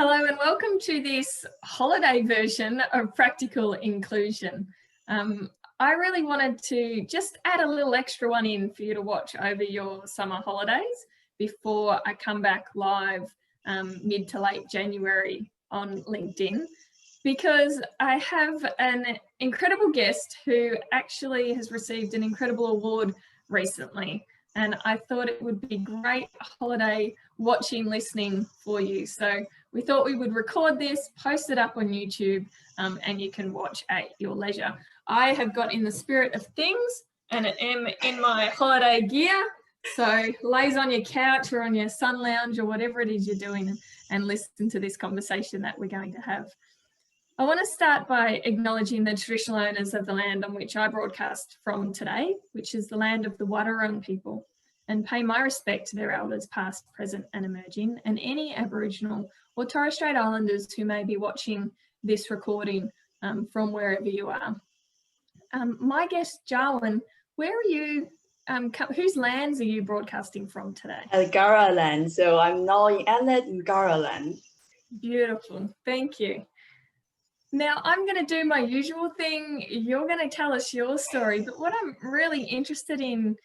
Hello and welcome to this holiday version of Practical Inclusion. I really wanted to just add a little extra one in for you to watch over your summer holidays before I come back live mid to late January on LinkedIn, because I have an incredible guest who actually has received an incredible award recently. And I thought it would be great holiday watching, listening for you. So we thought we would record this, post it up on YouTube, and you can watch at your leisure. I have got in the spirit of things and am in my holiday gear. So lays on your couch or on your sun lounge or whatever it is you're doing and listen to this conversation that we're going to have. I want to start by acknowledging the traditional owners of the land on which I broadcast from today, which is the land of the Wadawurrung people, and pay my respect to their elders past, present and emerging, and any Aboriginal or Torres Strait Islanders who may be watching this recording from wherever you are. My guest, Jiawen, where are you, whose lands are you broadcasting from today? Gara land, so I'm now in Adelaide in Gara land. Beautiful, thank you. Now, I'm going to do my usual thing. You're going to tell us your story. But what I'm really interested in,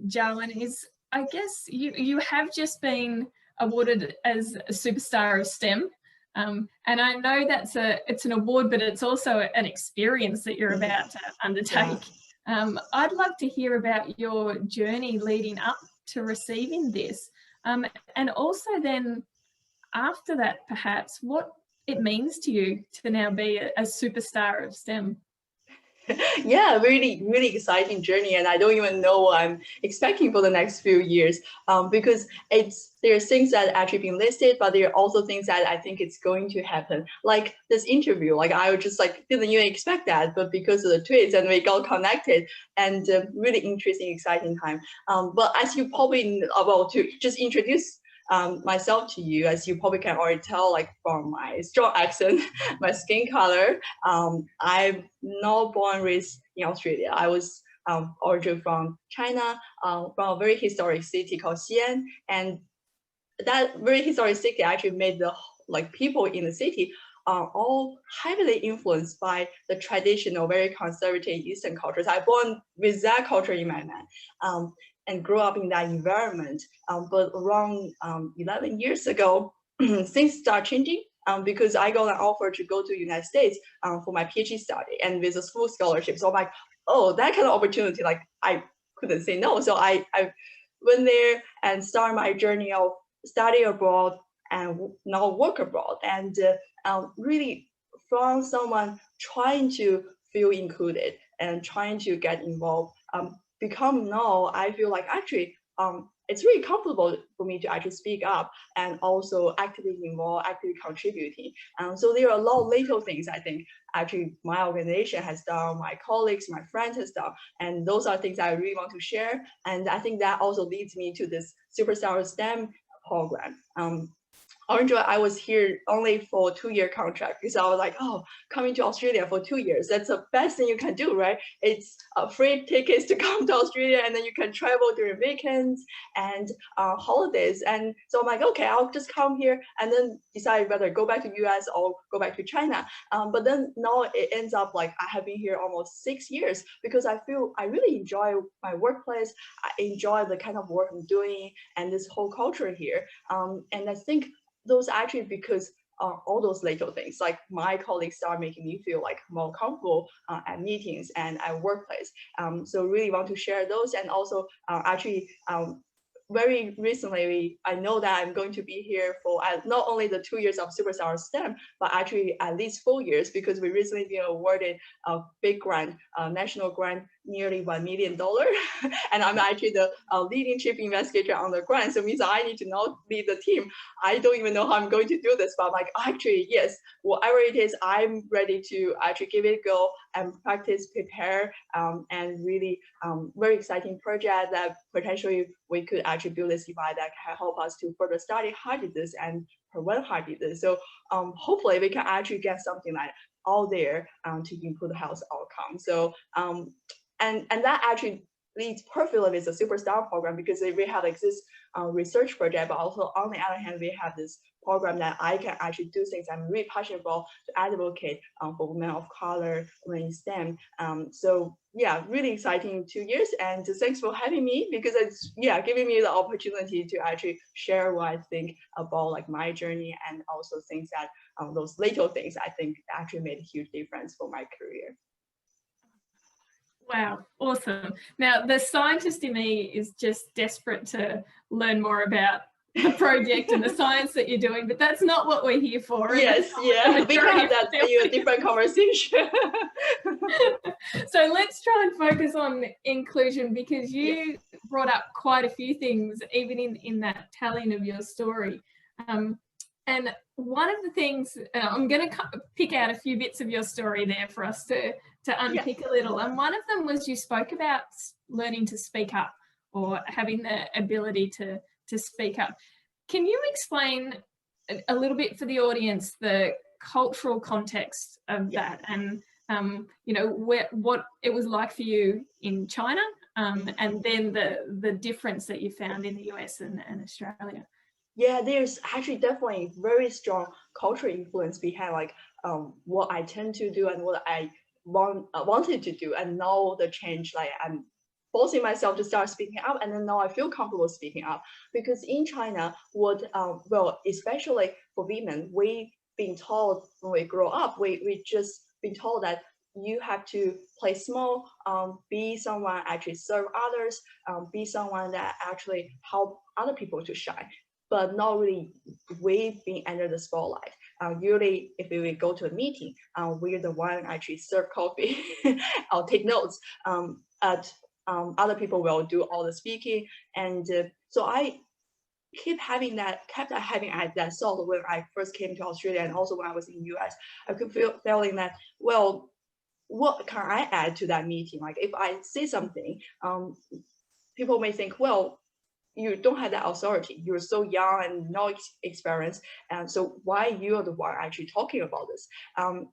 Jiawen, is I guess you have just been awarded as a superstar of STEM. And I know it's an award, but it's also an experience that you're about to undertake. Yeah. I'd love to hear about your journey leading up to receiving this. And also then after that, perhaps, what it means to you to now be a superstar of STEM. Yeah, really, really exciting journey, and I don't even know what I'm expecting for the next few years, because there are things that actually been listed, but there are also things that I think it's going to happen. Like this interview, like I was just like didn't even expect that, but because of the tweets and we got connected, and really interesting, exciting time. But as you probably about to just introduce myself to you, as you probably can already tell, like from my strong accent, my skin color, I'm not born and raised in Australia. I was originally from China, from a very historic city called Jiawen, and that very historic city actually made the people in the city are all heavily influenced by the traditional, very conservative Eastern cultures. I born with that culture in my mind. And grew up in that environment. But around 11 years ago, things start changing because I got an offer to go to the United States for my PhD study and with a full scholarship. So I'm like, oh, that kind of opportunity, like I couldn't say no. So I went there and started my journey of study abroad and now work abroad. And really from someone trying to feel included and trying to get involved, become now, I feel like actually it's really comfortable for me to actually speak up and also actively involved, actively contributing. So there are a lot of little things I think actually my organization has done, my colleagues, my friends has done, and those are things I really want to share. And I think that also leads me to this Superstar STEM program. Originally, I was here only for a 2-year contract because I was like, oh, coming to Australia for 2 years, that's the best thing you can do, right? It's free tickets to come to Australia, and then you can travel during weekends and holidays. And so I'm like, okay, I'll just come here and then decide whether go back to US or go back to China. But then now it ends up like I have been here almost 6 years because I feel I really enjoy my workplace. I enjoy the kind of work I'm doing and this whole culture here. And I think those actually because all those little things, like my colleagues start making me feel like more comfortable at meetings and at workplace. So really want to share those, and also actually very recently, I know that I'm going to be here for not only the 2 years of Superstar STEM, but actually at least 4 years, because we recently been awarded a big grant, national grant, nearly $1 million. And I'm actually the leading chief investigator on the grant. So it means I need to now lead the team. I don't even know how I'm going to do this, but I'm like, actually, yes, whatever it is, I'm ready to actually give it a go and practice, prepare, and really very exciting project that potentially we could actually build a CI that can help us to further study heart disease and prevent heart disease. So hopefully we can actually get something like out there to improve the health outcome. So and that actually leads perfectly with the Superstar program, because we have like this research project, but also on the other hand, we have this program that I can actually do things I'm really passionate about to advocate for women of color, women in STEM. So yeah, really exciting 2 years, and thanks for having me, because it's giving me the opportunity to actually share what I think about like my journey, and also things that those little things I think actually made a huge difference for my career. Wow, awesome. Now, the scientist in me is just desperate to learn more about the project and the science that you're doing, but that's not what we're here for. Yes, yeah, we can have that in a different conversation. So let's try and focus on inclusion, because you brought up quite a few things, even in that telling of your story. And one of the things, I'm going to pick out a few bits of your story there for us to unpick a little. And one of them was you spoke about learning to speak up, or having the ability to speak up. Can you explain a little bit for the audience the cultural context of that, and you know, what it was like for you in China, and then the difference that you found in the US and Australia? Yeah, there's actually definitely very strong cultural influence behind like what I tend to do and what I wanted to do, and now the change, like I'm forcing myself to start speaking up, and then now I feel comfortable speaking up. Because in China, what well, especially for women, we been told when we grow up, we just been told that you have to play small, be someone actually serve others, be someone that actually help other people to shine, but not really we being under the spotlight. Usually, if we go to a meeting, we're the one actually serve coffee or take notes. Other people will do all the speaking, and so I kept having that thought when I first came to Australia, and also when I was in US. I could feeling that, well, what can I add to that meeting? Like if I say something, people may think, well, you don't have that authority. You're so young and no experience, and so why you're the one actually talking about this?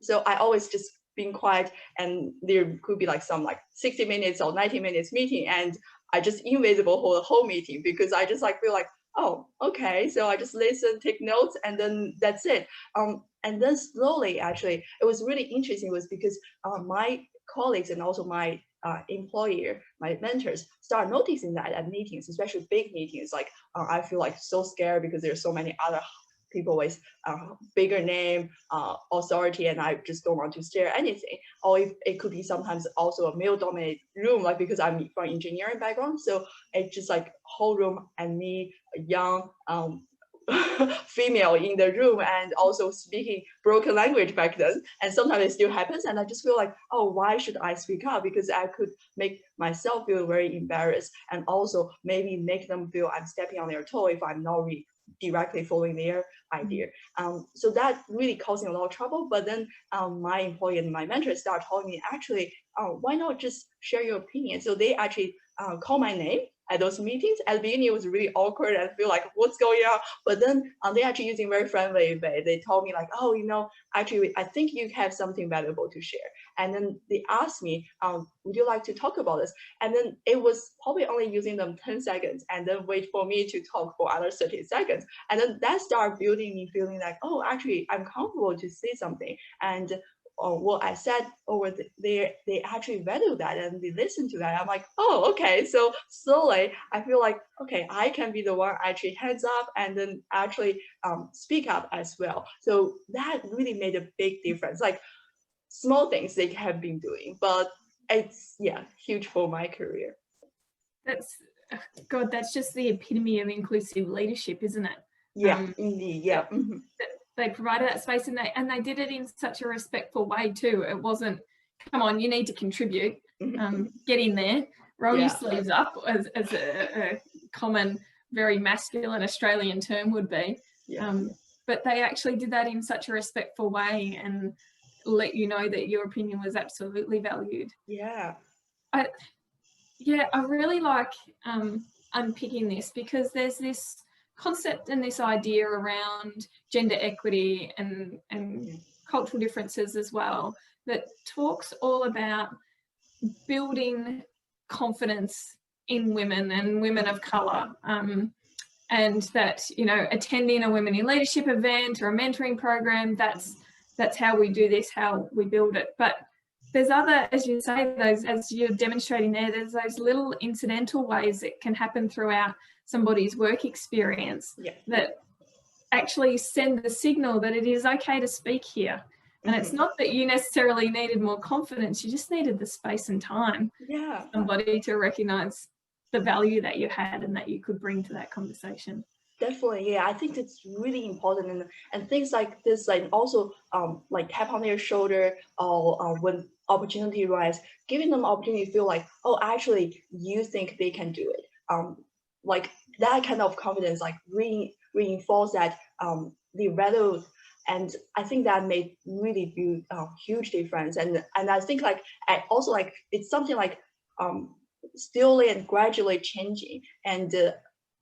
So I always just being quiet, and there could be like some like 60 minutes or 90 minutes meeting, and I just invisible for the whole meeting, because I just like feel like, oh, okay, so I just listen, take notes, and then that's it. And then slowly, actually, it was really interesting was because my colleagues and also my employer, my mentors start noticing that at meetings, especially big meetings, like I feel like so scared because there's so many other people with bigger name, authority, and I just don't want to share anything. Or if it could be sometimes also a male-dominated room, like because I'm from engineering background, so it's just like whole room and me, a young female in the room, and also speaking broken language back then, and sometimes it still happens, and I just feel like, oh, why should I speak up? Because I could make myself feel very embarrassed, and also maybe make them feel I'm stepping on their toe if I'm not really directly following their idea. So that really causing a lot of trouble. But then my employee and my mentor start telling me, actually, why not just share your opinion? So they actually call my name at those meetings. At the beginning, it was really awkward and I feel like, what's going on? But then they actually using very friendly way. They told me like, oh, you know, actually, I think you have something valuable to share. And then they asked me, would you like to talk about this? And then it was probably only using them 10 seconds and then wait for me to talk for other 30 seconds. And then that started building me feeling like, oh, actually, I'm comfortable to say something. And what I said over there, they actually value that and they listen to that. I'm like, oh, okay. So slowly I feel like, okay, I can be the one actually hands up and then actually speak up as well. So that really made a big difference. Like small things they have been doing, but it's huge for my career. That's God, that's just the epitome of inclusive leadership, isn't it? Yeah, indeed. Yeah. They provided that space, and they did it in such a respectful way too. It wasn't, come on, you need to contribute, get in there, roll your sleeves up, as a common, very masculine Australian term would be. But they actually did that in such a respectful way and let you know that your opinion was absolutely valued. I really like unpicking this, because there's this concept and this idea around gender equity and cultural differences as well, that talks all about building confidence in women and women of colour. and that, you know, attending a women in leadership event or a mentoring program, that's how we do this, how we build it. But there's other, as you say, those, as you're demonstrating there, there's those little incidental ways that can happen throughout somebody's work experience that actually send the signal that it is okay to speak here. And it's not that you necessarily needed more confidence, you just needed the space and time for somebody to recognize the value that you had and that you could bring to that conversation. Definitely, yeah. I think it's really important, and things like this, like also like tap on their shoulder, or when opportunity rise, giving them opportunity to feel like, oh, actually, you think they can do it. Like that kind of confidence, like reinforce that the value, and I think that made really huge difference. And I think like I also like it's something like slowly and gradually changing. And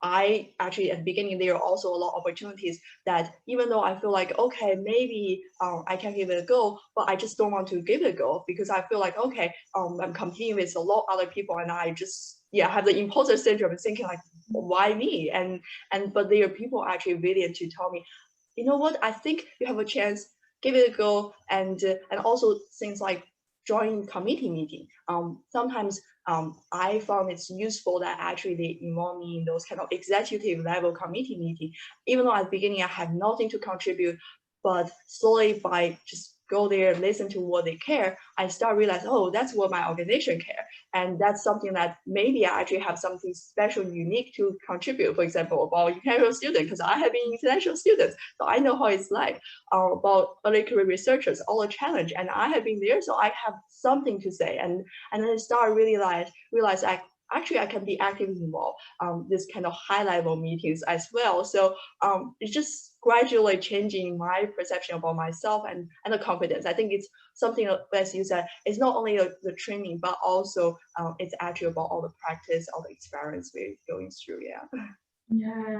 I actually at the beginning there are also a lot of opportunities that even though I feel like okay maybe I can give it a go, but I just don't want to give it a go because I feel like okay I'm competing with a lot of other people and I just have the imposter syndrome and thinking like why me, and but there are people actually willing to tell me, you know what, I think you have a chance, give it a go. And also things like join committee meeting. Sometimes I found it's useful that actually they involve me in those kind of executive level committee meeting, even though at the beginning I had nothing to contribute, but slowly by just go there, listen to what they care, I start realizing, oh, that's what my organization care. And that's something that maybe I actually have something special, unique to contribute. For example, about international students, because I have been international students, so I know how it's like. About early career researchers, all a challenge, and I have been there, so I have something to say. And then I start realize actually I can be actively involved this kind of high level meetings as well. So it's just gradually changing my perception about myself and the confidence. I think it's something, as you said, it's not only the training, but also it's actually about all the practice, all the experience we're going through. Yeah,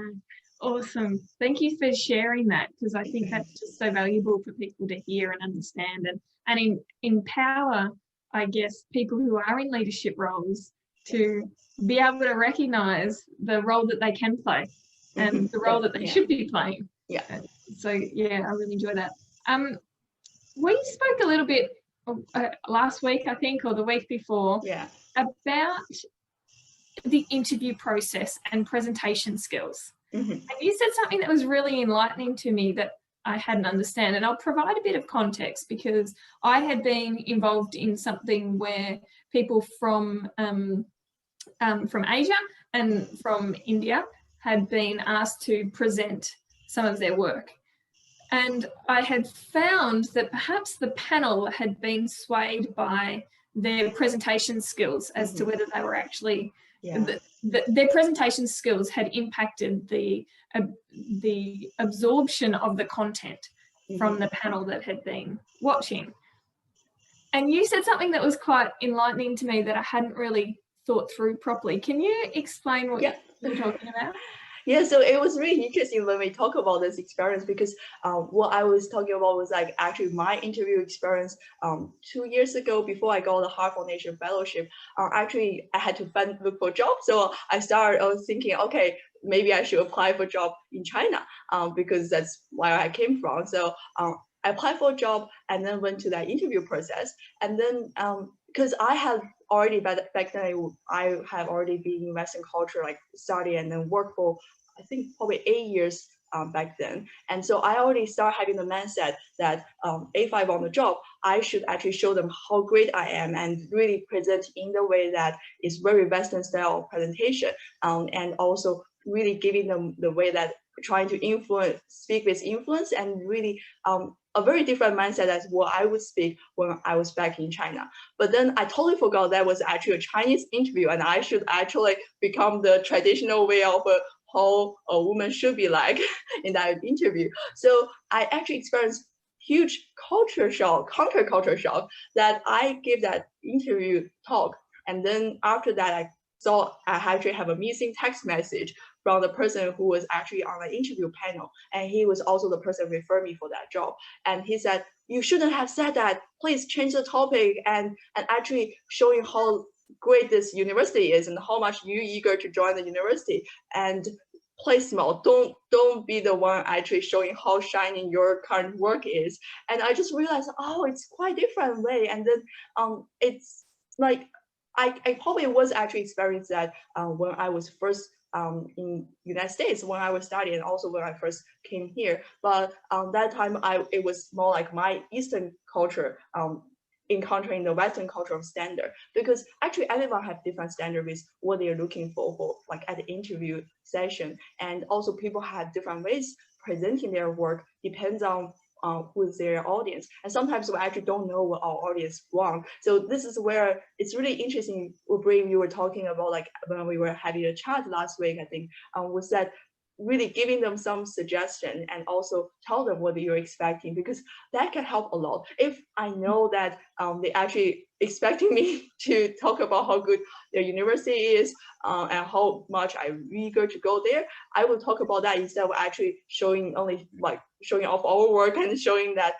awesome. Thank you for sharing that, because I think that's just so valuable for people to hear and understand, and empower, I guess, people who are in leadership roles to be able to recognize the role that they can play and the role that they should be playing. So yeah, I really enjoy that. We spoke a little bit last week, I think, or the week before, about the interview process and presentation skills. And you said something that was really enlightening to me that I hadn't understand, and I'll provide a bit of context because I had been involved in something where people from Asia and from India had been asked to present some of their work. And I had found that perhaps the panel had been swayed by their presentation skills as to whether they were actually, their presentation skills had impacted the absorption of the content from the panel that had been watching. And you said something that was quite enlightening to me that I hadn't really thought through properly. Can you explain what you're talking about? Yeah, so it was really interesting when we talk about this experience, because what I was talking about was like actually my interview experience 2 years ago before I got the Heart Foundation Fellowship. Actually, I had to look for a job. So I was thinking, okay, maybe I should apply for a job in China because that's where I came from. So I applied for a job and then went to that interview process. And then because I had already back then I have already been in Western culture, like study and then work for I think probably 8 years back then. And so I already start having the mindset that if I want a job, I should actually show them how great I am and really present in the way that is very Western style presentation, and also really giving them the way that trying to speak with influence, and really a very different mindset as what I would speak when I was back in China. But then I totally forgot that was actually a Chinese interview, and I should actually become the traditional way of how a woman should be like in that interview. So I actually experienced huge counter-culture shock that I gave that interview talk. And then after that, I saw I actually have a missing text message from the person who was actually on the interview panel. And he was also the person who referred me for that job. And he said, you shouldn't have said that. Please change the topic and actually showing how great this university is and how much you're eager to join the university. And play small. Don't be the one actually showing how shiny your current work is. And I just realized, oh, it's quite different way. And then it's like I probably was actually experienced that when I was first in United States, when I was studying, and also when I first came here. But that time it was more like my Eastern culture encountering the Western cultural standard, because actually everyone have different standards with what they're looking for like at the interview session. And also people have different ways presenting their work, depends on who's their audience. And sometimes we actually don't know what our audience want. So this is where it's really interesting. Bree, you were talking about, like when we were having a chat last week, I think, was that really giving them some suggestion and also tell them what you're expecting, because that can help a lot. If I know that they actually expecting me to talk about how good their university is and how much I'm eager to go there, I will talk about that instead of actually showing off our work and showing that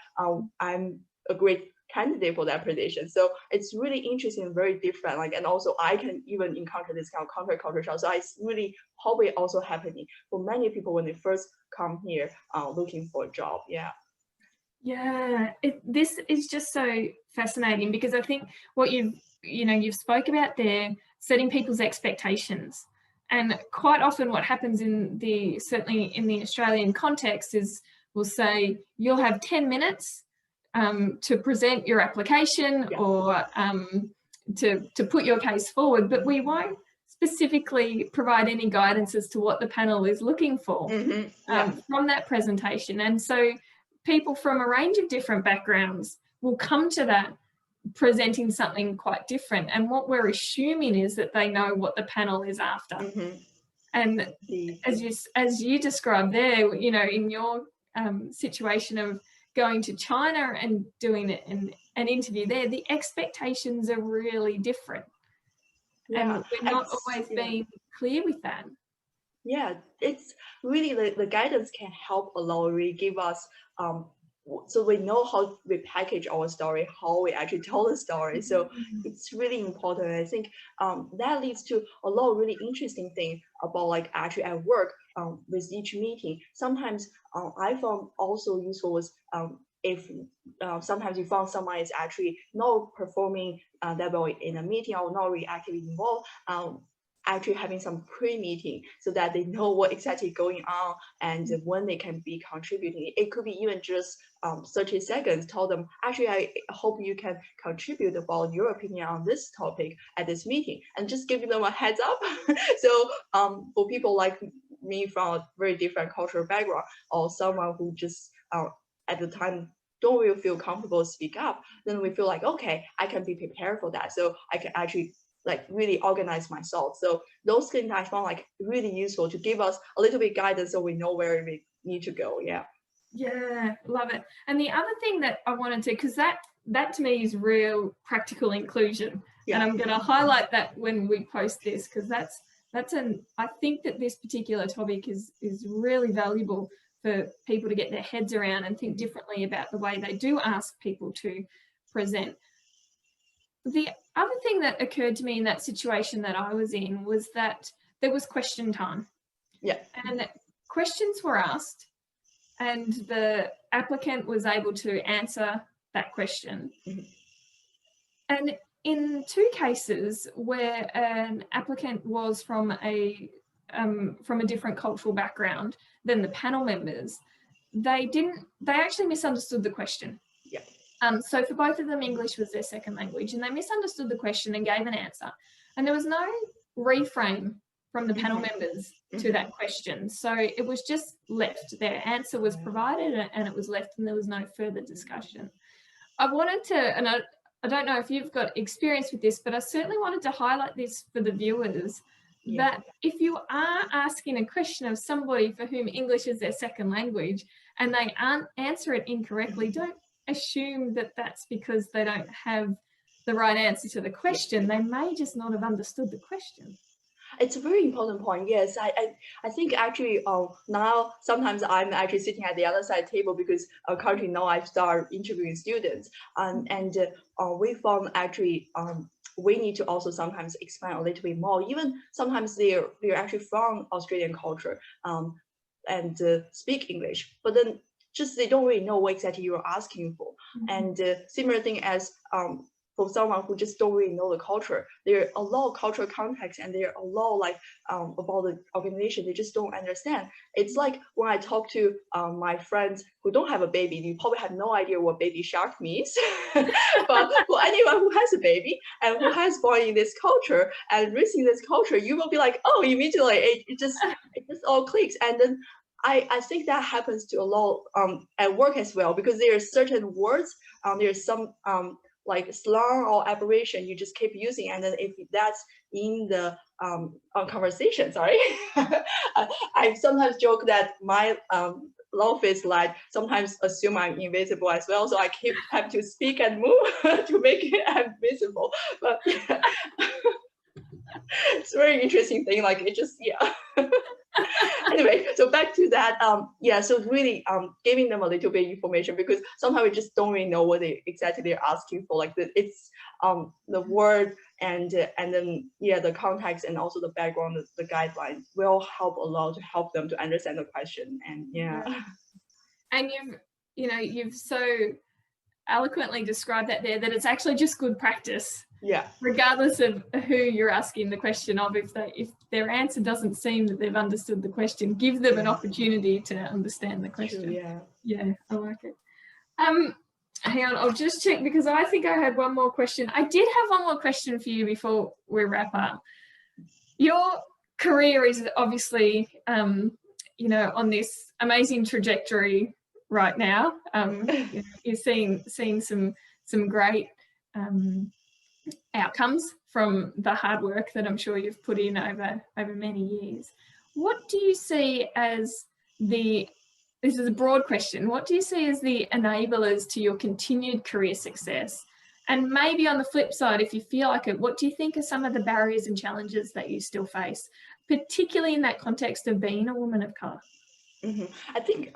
I'm a great candidate for that position. So it's really interesting, very different. Like, and also I can even encounter this kind of counterculture shock. So it's really probably also happening for many people when they first come here looking for a job. Yeah. Yeah, this is just so fascinating, because I think what you've spoke about there, setting people's expectations. And quite often what happens certainly in the Australian context is we'll say you'll have 10 minutes to present your application, yeah, or to put your case forward, but we won't specifically provide any guidance as to what the panel is looking for from that presentation. And so people from a range of different backgrounds will come to that presenting something quite different. And what we're assuming is that they know what the panel is after. And as you described there, in your situation of going to China and doing an interview there, the expectations are really different. Yeah, and we're not always being clear with that. Yeah, it's really the guidance can help a lot. Really give us so we know how we package our story, how we actually tell the story. So it's really important. I think that leads to a lot of really interesting things about, like, actually at work with each meeting. Sometimes I found also useful was if sometimes you found someone is actually not performing that well in a meeting or not really actively involved, actually having some pre-meeting so that they know what exactly going on and when they can be contributing. It could be even just 30 seconds, tell them, actually, I hope you can contribute about your opinion on this topic at this meeting, and just giving them a heads up. So for people like me from a very different cultural background, or someone who just at the time don't really feel comfortable to speak up, then we feel like, okay, I can be prepared for that. So I can actually like really organize myself. So those things I found like really useful to give us a little bit guidance so we know where we need to go. Yeah. Yeah, love it. And the other thing that I wanted to, because that to me is real practical inclusion. Yeah. And I'm going to highlight that when we post this, because I think that this particular topic is really valuable for people to get their heads around and think differently about the way they do ask people to present. The other thing that occurred to me in that situation that I was in was that there was question time. Yeah. And questions were asked, and the applicant was able to answer that question. And in two cases where an applicant was from a different cultural background than the panel members, they actually misunderstood the question. Yeah. So for both of them, English was their second language, and they misunderstood the question and gave an answer. And there was no reframe from the panel members to that question. So it was just left. Their answer was provided and it was left, and there was no further discussion. I wanted to, and I don't know if you've got experience with this, but I certainly wanted to highlight this for the viewers, that if you are asking a question of somebody for whom English is their second language and they answer it incorrectly, don't assume that that's because they don't have the right answer to the question. They may just not have understood the question. It's a very important point. Yes, I think actually now sometimes I'm actually sitting at the other side table because currently now I start interviewing students, and we found actually we need to also sometimes expand a little bit more. Even sometimes they're actually from Australian culture and speak English, but then just they don't really know what exactly you're asking for. And similar thing as for someone who just don't really know the culture, there are a lot of cultural context and there are a lot like about the organization they just don't understand. It's like when I talk to my friends who don't have a baby, you probably have no idea what baby shark means. But for anyone who has a baby and who has born in this culture and raised in this culture, you will be like, oh, immediately it just all clicks. And then I think that happens to a lot at work as well, because there are certain words, there's some like slang or aberration you just keep using, and then if that's in the conversation, sorry, I sometimes joke that my office like sometimes assume I'm invisible as well, so I keep have to speak and move to make it invisible. But yeah. It's a very interesting thing, like it just, yeah. Anyway, so back to that, yeah, so really giving them a little bit of information, because sometimes we just don't really know what exactly they're asking for, like it's the word and then yeah, the context and also the background, the guidelines will help a lot to help them to understand the question. And yeah. And you've so eloquently described that there, that it's actually just good practice. Yeah. Regardless of who you're asking the question of, if their answer doesn't seem that they've understood the question, give them an opportunity to understand the question. True, yeah, I like it. Hang on, I'll just check, because I think I had one more question. I did have one more question for you before we wrap up. Your career is obviously, on this amazing trajectory right now. You're seeing some great outcomes from the hard work that I'm sure you've put in over many years. What do you see as this is a broad question, what do you see as the enablers to your continued career success? And maybe on the flip side, if you feel like it, what do you think are some of the barriers and challenges that you still face, particularly in that context of being a woman of colour? I think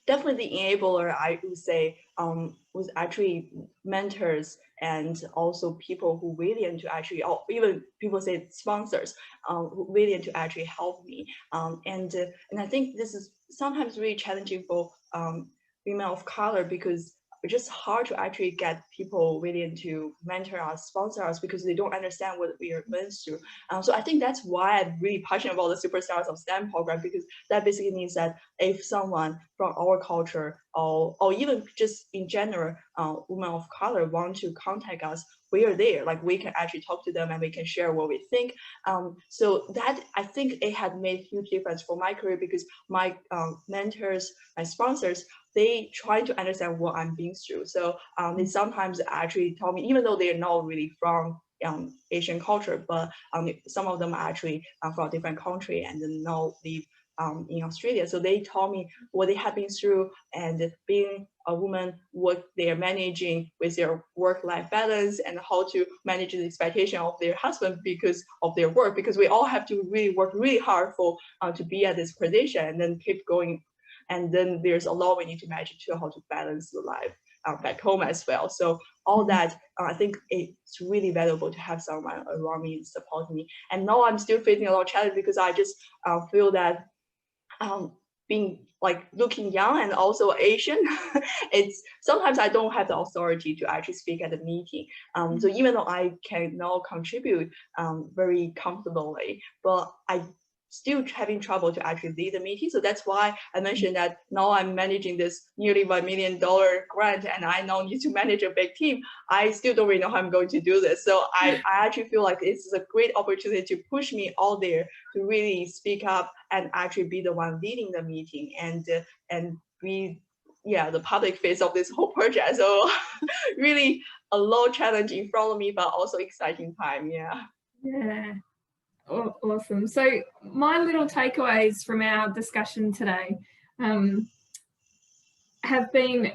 definitely the enabler, I would say, was actually mentors and also people who really into actually, or even people say sponsors, who really into actually help me. And I think this is sometimes really challenging for women of color, because it's just hard to actually get people willing to mentor us, sponsor us, because they don't understand what we are going through. So I think that's why I'm really passionate about the Superstars of STEM program, because that basically means that if someone from our culture or even just in general, women of color want to contact us, we are there. Like we can actually talk to them and we can share what we think. So that, I think it had made huge difference for my career, because my mentors, my sponsors, they try to understand what I'm being through. So they sometimes actually tell me, even though they're not really from Asian culture, but some of them are actually from a different country and then now live in Australia. So they told me what they have been through, and being a woman, what they are managing with their work-life balance, and how to manage the expectation of their husband because of their work, because we all have to really work really hard for to be at this position and then keep going. And then there's a lot we need to manage to how to balance the life back home as well. So all that, I think it's really valuable to have someone around me supporting me. And now I'm still facing a lot of challenge, because I just feel that being like looking young and also Asian, it's sometimes I don't have the authority to actually speak at a meeting. So even though I can now contribute very comfortably, but I still having trouble to actually lead the meeting. So that's why I mentioned that now I'm managing this nearly $1 million grant, and I now need to manage a big team. I still don't really know how I'm going to do this. So I actually feel like this is a great opportunity to push me out there to really speak up and actually be the one leading the meeting and be the public face of this whole project. So really a low challenge in front of me, but also exciting time. Yeah. Awesome. So my little takeaways from our discussion today have been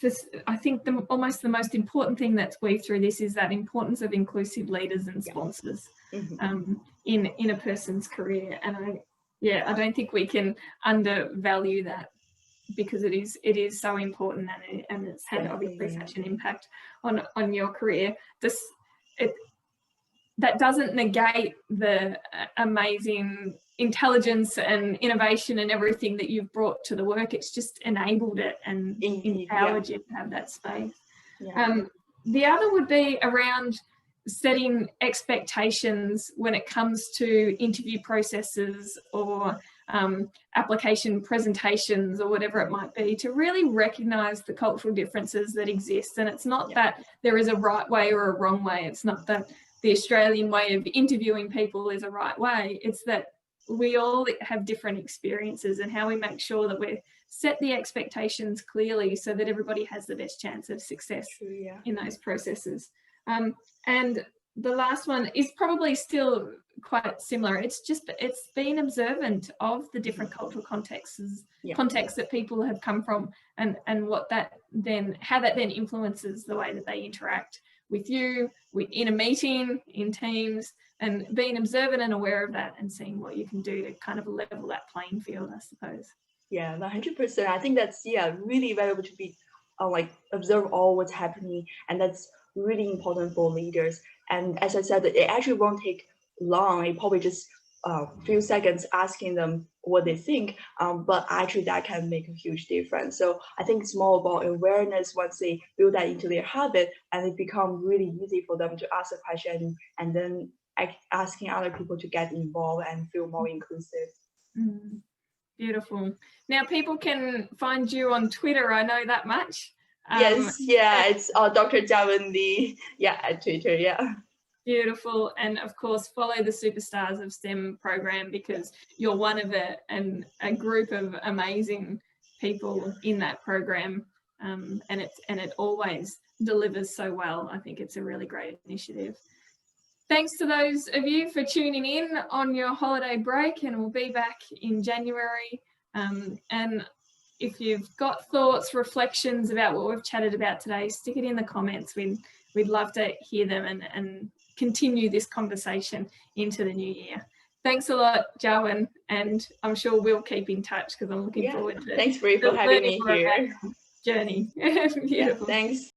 this. I think almost the most important thing that's weaved through this is that importance of inclusive leaders and sponsors in a person's career. And I don't think we can undervalue that, because it is so important, and it's had obviously such an impact on your career. that doesn't negate the amazing intelligence and innovation and everything that you've brought to the work. It's just enabled it and empowered you to have that space. The other would be around setting expectations when it comes to interview processes or application presentations or whatever it might be, to really recognise the cultural differences that exist. And it's not that there is a right way or a wrong way. It's not that the Australian way of interviewing people is a right way. It's that we all have different experiences, and how we make sure that we set the expectations clearly so that everybody has the best chance of success in those processes. And the last one is probably still quite similar. It's being observant of the different cultural contexts that people have come from, and what that then, how that then influences the way that they interact with you, in a meeting, in teams, and being observant and aware of that, and seeing what you can do to kind of level that playing field, I suppose. Yeah, 100%. I think that's really valuable to be like observe all what's happening, and that's really important for leaders. And as I said, it actually won't take long. It probably just a few seconds asking them what they think, but actually that can make a huge difference. So I think it's more about awareness. Once they build that into their habit, and it becomes really easy for them to ask a question, and then asking other people to get involved and feel more inclusive. Beautiful. Now people can find you on Twitter, I know that much. Yes, it's Dr. Jiawen Li, at Twitter, Beautiful. And of course, follow the Superstars of STEM program, because you're one of a group of amazing people in that program, and it always delivers so well. I think it's a really great initiative. Thanks to those of you for tuning in on your holiday break, and we'll be back in January. And if you've got thoughts, reflections about what we've chatted about today, stick it in the comments. We'd love to hear them and continue this conversation into the new year. Thanks a lot, Jiawen, and I'm sure we'll keep in touch, because I'm looking forward to thanks, Bree, for having me here. Journey. Beautiful. Thanks.